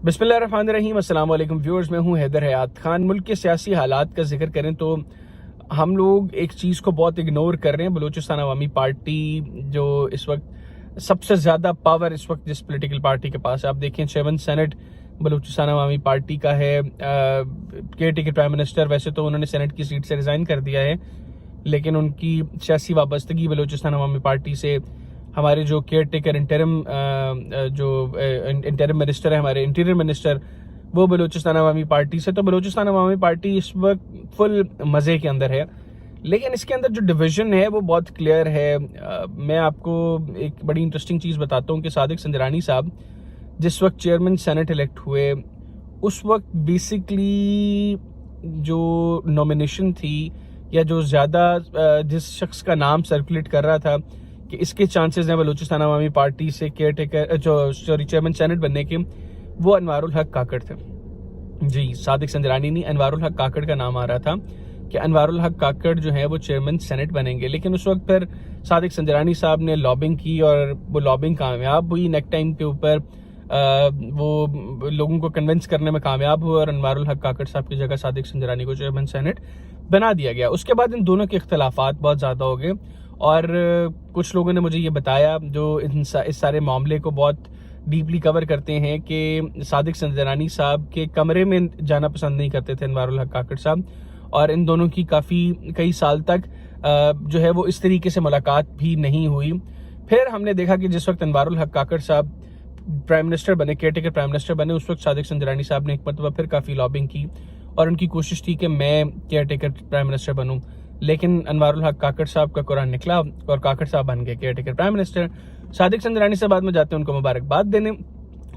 बिस्मिल्लाहिर्रहमानिर्रहीम। अस्सलाम वालेकुम व्यूअर्स, मैं हूं हैदर हयात खान। मुल्क के सियासी हालात का जिक्र करें तो हम लोग एक चीज़ को बहुत इग्नोर कर रहे हैं। बलूचिस्तान अवामी पार्टी जो इस वक्त सबसे ज़्यादा पावर इस वक्त जिस पॉलिटिकल पार्टी के पास है, आप देखें चेयरमैन सेनेट बलूचिस्तान अवामी पार्टी का है। केयर टेकर प्राइम मिनिस्टर, वैसे तो उन्होंने सेनेट की सीट से रिज़ाइन कर दिया है, लेकिन उनकी सियासी वाबस्तगी बलूचिस्तान अवामी पार्टी से हमारे जो केयर टेकर इंटरिम मिनिस्टर है, हमारे इंटीरियर मिनिस्टर, वो बलूचिस्तान अवामी पार्टी से। तो बलूचिस्तान अवामी पार्टी इस वक्त फुल मज़े के अंदर है, लेकिन इसके अंदर जो डिवीज़न है वो बहुत क्लियर है। मैं आपको एक बड़ी इंटरेस्टिंग चीज़ बताता हूँ कि सादिक संजरानी साहब जिस वक्त चेयरमैन सेनेट इलेक्ट हुए, उस वक्त बेसिकली जो नॉमिनेशन थी या जो ज़्यादा जिस शख्स का नाम सर्कुलेट कर रहा था कि इसके चांसेस हैं बलूचिस्तान अवामी पार्टी से केयर टेकर चेयरमैन सेनेट बनने के, वो अनवारुल हक काकड़ थे। जी, सादिक संजरानी नहीं, अनवारुल हक काकड़ का नाम आ रहा था कि अनवारुल हक काकड़ जो है वो चेयरमैन सेनेट बनेंगे। लेकिन उस वक्त फिर सादिक संजरानी साहब ने लॉबिंग की और वो लॉबिंग कामयाब हुई। नेक टाइम के ऊपर वो लोगों को कन्विंस करने में कामयाब हुए और अनवारुल हक काकड़ साहब की जगह सादिक संजरानी को चेयरमैन सेनेट बना दिया गया। उसके बाद इन दोनों के इख्तलाफात बहुत ज़्यादा हो गए और कुछ लोगों ने मुझे ये बताया जो इस सारे मामले को बहुत डीपली कवर करते हैं कि सादिक संजरानी साहब के कमरे में जाना पसंद नहीं करते थे अनवारुल हक काकड़ साहब, और इन दोनों की कई साल तक जो है वो इस तरीके से मुलाकात भी नहीं हुई। फिर हमने देखा कि जिस वक्त अनवारुल हक काकड़ साहब प्राइम मिनिस्टर बने, केयर टेकर प्राइम मिनिस्टर बने, उस वक्त सादिक संजरानी साहब ने एक मरतबा फिर काफ़ी लॉबिंग की और उनकी कोशिश थी कि मैं केयर टेकर प्राइम मिनिस्टर बनूं, लेकिन अनवारुल हक काकड़ साहब का कुरान निकला और काकड़ साहब बन गए care taker prime minister. Sadiq Sanjrani से बाद में जाते हैं उनको मुबारकबाद देने,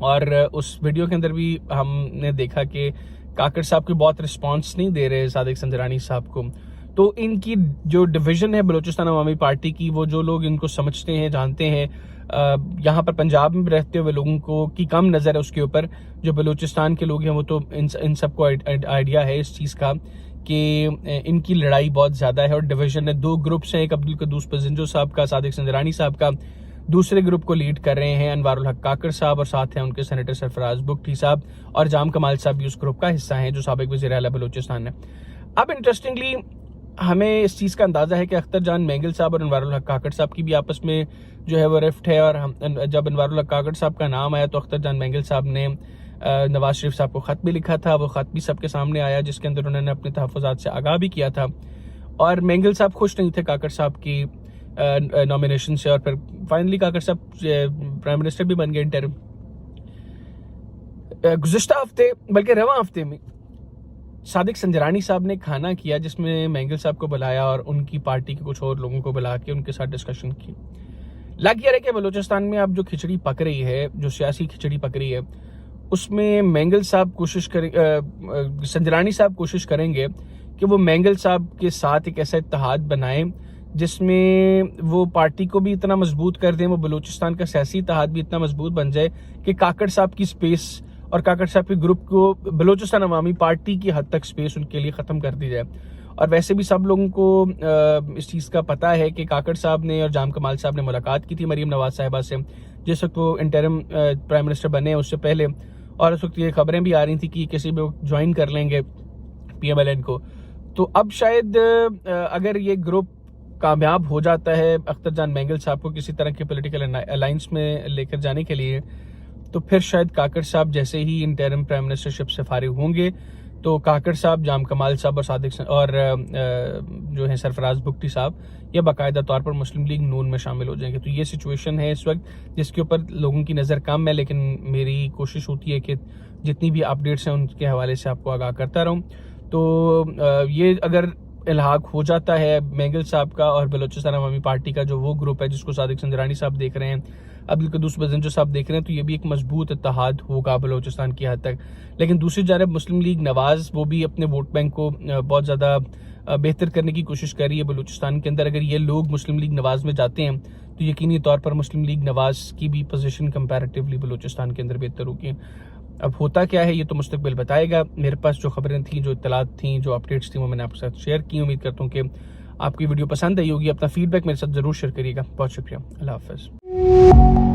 और उस वीडियो के अंदर भी हमने देखा कि काकड़ साहब की बहुत रिस्पांस नहीं दे रहे सादिक संजरानी साहब को। तो इनकी जो डिवीज़न है बलूचिस्तान अवामी पार्टी की, वो जो लोग इनको समझते हैं, जानते हैं, यहाँ पर पंजाब में रहते हुए लोगों को की कम नज़र है उसके ऊपर। जो बलूचिस्तान के लोग हैं वो तो इन सबको आइडिया है इस चीज़ का कि इनकी लड़ाई बहुत ज़्यादा है और डिवीज़न है। दो ग्रुप्स हैं, एक अब्दुल कद्दूस पजिंजो साहब का, सादिक संजरानी साहब का। दूसरे ग्रुप को लीड कर रहे हैं अनवारुल हक काकड़ साहब और साथ हैं उनके सेनेटर सरफराज बुगटी साहब, और जाम कमाल साहब भी उस ग्रुप का हिस्सा हैं जो साबिक वज़ीर आला बलूचिस्तान है। अब इंटरेस्टिंगली हमें इस चीज़ का अंदाज़ा है कि अख्तर जान मैंगल साहब और अनवारुल हक काकड़ साहब की भी आपस में जो है वो रिफ्ट है, और जब अनवारुल हक काकड़ साहब का नाम आया तो अख्तर जान मैंगल साहब ने नवाज शरीफ साहब को ख़त भी लिखा था। वो ख़त भी सबके सामने आया जिसके अंदर उन्होंने अपने तहफ़्फ़ुज़ात से आगाह भी किया था, और मैंगल साहब खुश नहीं थे काकड़ साहब की नॉमिनेशन से, और फिर फाइनली काकड़ साहब प्राइम मिनिस्टर भी बन गए इंटरिम। गुज़िश्ता हफ्ते, बल्कि रवां हफ्ते में सादिक संजरानी साहब ने खाना किया जिसमें मैंगल साहब को बुलाया और उनकी पार्टी के कुछ और लोगों को बुला के उनके साथ डिस्कशन की। लग ये रहा है कि बलूचिस्तान में अब जो खिचड़ी पक रही है, जो सियासी खिचड़ी पक रही है, उसमें मैंगल साहब संजरानी साहब कोशिश करेंगे कि वो मैंगल साहब के साथ एक ऐसा इत्तेहाद बनाएं जिसमें वो पार्टी को भी इतना मजबूत कर दें, वो बलूचिस्तान का सियासी इत्तेहाद भी इतना मजबूत बन जाए कि काकड़ साहब की स्पेस और काकड़ साहब के ग्रुप को बलूचिस्तान अवामी पार्टी की हद तक स्पेस उनके लिए ख़त्म कर दी जाए। और वैसे भी सब लोगों को इस चीज़ का पता है कि काकड़ साहब ने और जाम कमाल साहब ने मुलाकात की थी मरीम नवाज साहिबा से जिस वक्त वो इंटरिम प्राइम मिनिस्टर बने उससे पहले, और उस वक्त ये खबरें भी आ रही थी कि किसी भी ज्वाइन कर लेंगे PMLN को। तो अब शायद अगर ये ग्रुप कामयाब हो जाता है अख्तर जान मैंगल साहब को किसी तरह के पॉलिटिकल अलायंस में लेकर जाने के लिए, तो फिर शायद काकड़ साहब जैसे ही इंटरिम प्राइम मिनिस्टरशिप से फारिग होंगे तो काकड़ साहब, जाम कमाल साहब और सादिक और जो है सरफराज बुगटी साहब, ये बाकायदा तौर पर मुस्लिम लीग नून में शामिल हो जाएंगे। तो ये सिचुएशन है इस वक्त जिसके ऊपर लोगों की नज़र कम है, लेकिन मेरी कोशिश होती है कि जितनी भी अपडेट्स हैं उनके हवाले से आपको आगाह करता रहूँ। तो ये अगर इल्हाक हो जाता है मैंगल साहब का और बलूचिस्तान अवामी पार्टी का जो वो ग्रुप है जिसको सादिक संजरानी साहब देख रहे हैं, अब्दुल कद्दूस पजिंजो साहब देख रहे हैं, तो ये भी एक मजबूत इत्तेहाद होगा बलूचिस्तान की हद तक। लेकिन दूसरी जानब मुस्लिम लीग नवाज, वो भी अपने वोट बैंक को बहुत ज़्यादा बेहतर करने की कोशिश कर रही है बलूचिस्तान के अंदर। अगर ये लोग मुस्लिम लीग नवाज में जाते हैं तो यकीनी तौर पर मुस्लिम लीग नवाज की भी पोजीशन कंपैरेटिवली बलूचिस्तान के अंदर बेहतर होगी। अब होता क्या है ये तो मुस्तकबिल बताएगा। मेरे पास जो खबरें थी, जो इत्तलात थी, जो अपडेट्स थी, वो मैंने आपके साथ शेयर की। उम्मीद करता हूँ कि आपकी वीडियो पसंद आई होगी। अपना फीडबैक मेरे साथ ज़रूर शेयर करिएगा। बहुत शुक्रिया। अल्लाह हाफ़िज़।